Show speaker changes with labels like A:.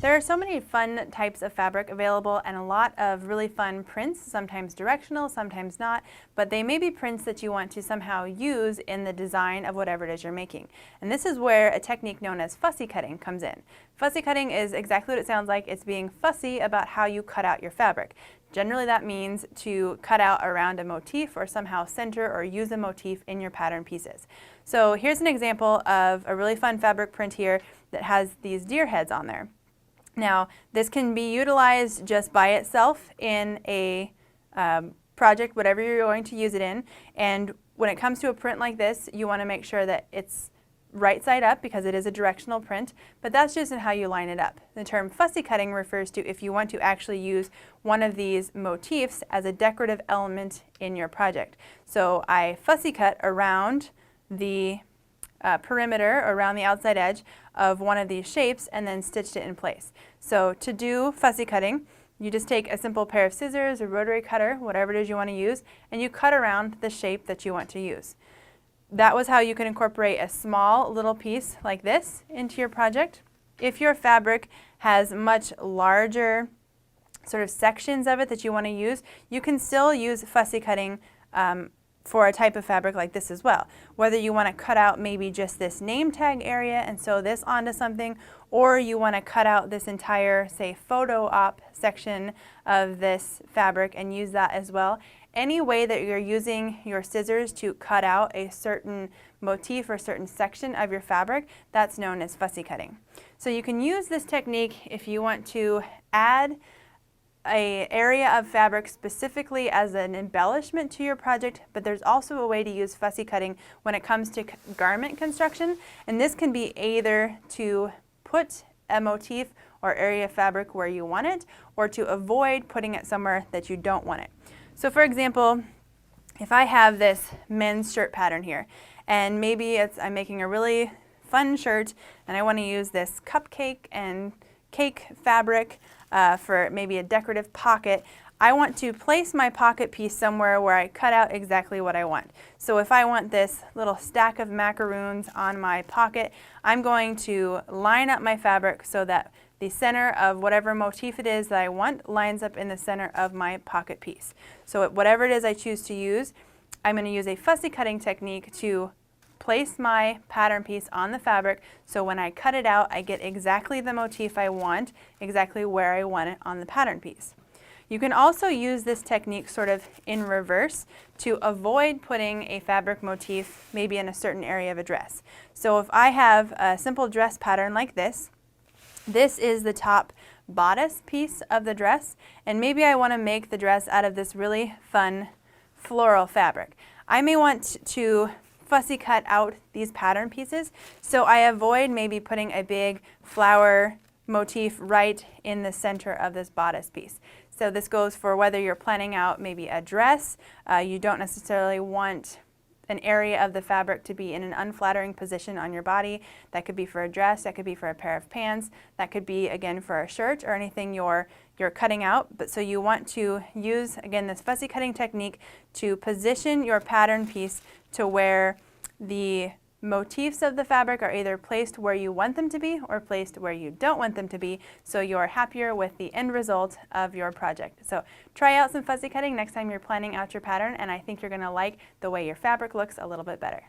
A: There are so many fun types of fabric available and a lot of really fun prints, sometimes directional, sometimes not, but they may be prints that you want to somehow use in the design of whatever it is you're making. And this is where a technique known as fussy cutting comes in. Fussy cutting is exactly what it sounds like. It's being fussy about how you cut out your fabric. Generally that means to cut out around a motif or somehow center or use a motif in your pattern pieces. So here's an example of a really fun fabric print here that has these deer heads on there. Now, this can be utilized just by itself in a project, whatever you're going to use it in. And when it comes to a print like this, you want to make sure that it's right side up because it is a directional print, but that's just in how you line it up. The term fussy cutting refers to if you want to actually use one of these motifs as a decorative element in your project. So I fussy cut around the perimeter around the outside edge of one of these shapes and then stitched it in place. So to do fussy cutting, you just take a simple pair of scissors or rotary cutter, whatever it is you want to use, and you cut around the shape that you want to use. That was how you can incorporate a small little piece like this into your project. If your fabric has much larger sort of sections of it that you want to use, you can still use fussy cutting for a type of fabric like this as well. Whether you want to cut out maybe just this name tag area and sew this onto something, or you want to cut out this entire, say, photo op section of this fabric and use that as well. Any way that you're using your scissors to cut out a certain motif or certain section of your fabric, that's known as fussy cutting. So you can use this technique if you want to add an area of fabric specifically as an embellishment to your project, but there's also a way to use fussy cutting when it comes to garment construction, and this can be either to put a motif or area of fabric where you want it, or to avoid putting it somewhere that you don't want it. So for example, if I have this men's shirt pattern here, and maybe I'm making a really fun shirt and I want to use this cupcake and cake fabric for maybe a decorative pocket, I want to place my pocket piece somewhere where I cut out exactly what I want. So if I want this little stack of macaroons on my pocket, I'm going to line up my fabric so that the center of whatever motif it is that I want lines up in the center of my pocket piece. So whatever it is I choose to use, I'm going to use a fussy cutting technique to place my pattern piece on the fabric so when I cut it out, I get exactly the motif I want, exactly where I want it on the pattern piece. You can also use this technique sort of in reverse to avoid putting a fabric motif maybe in a certain area of a dress. So if I have a simple dress pattern like this, this is the top bodice piece of the dress, and maybe I want to make the dress out of this really fun floral fabric. I may want to fussy cut out these pattern pieces, so I avoid maybe putting a big flower motif right in the center of this bodice piece. So this goes for whether you're planning out maybe a dress, you don't necessarily want an area of the fabric to be in an unflattering position on your body. That could be for a dress, that could be for a pair of pants, that could be again for a shirt or anything you're cutting out. But so you want to use again this fussy cutting technique to position your pattern piece to where the motifs of the fabric are either placed where you want them to be or placed where you don't want them to be, so you're happier with the end result of your project. So try out some fussy cutting next time you're planning out your pattern, and I think you're going to like the way your fabric looks a little bit better.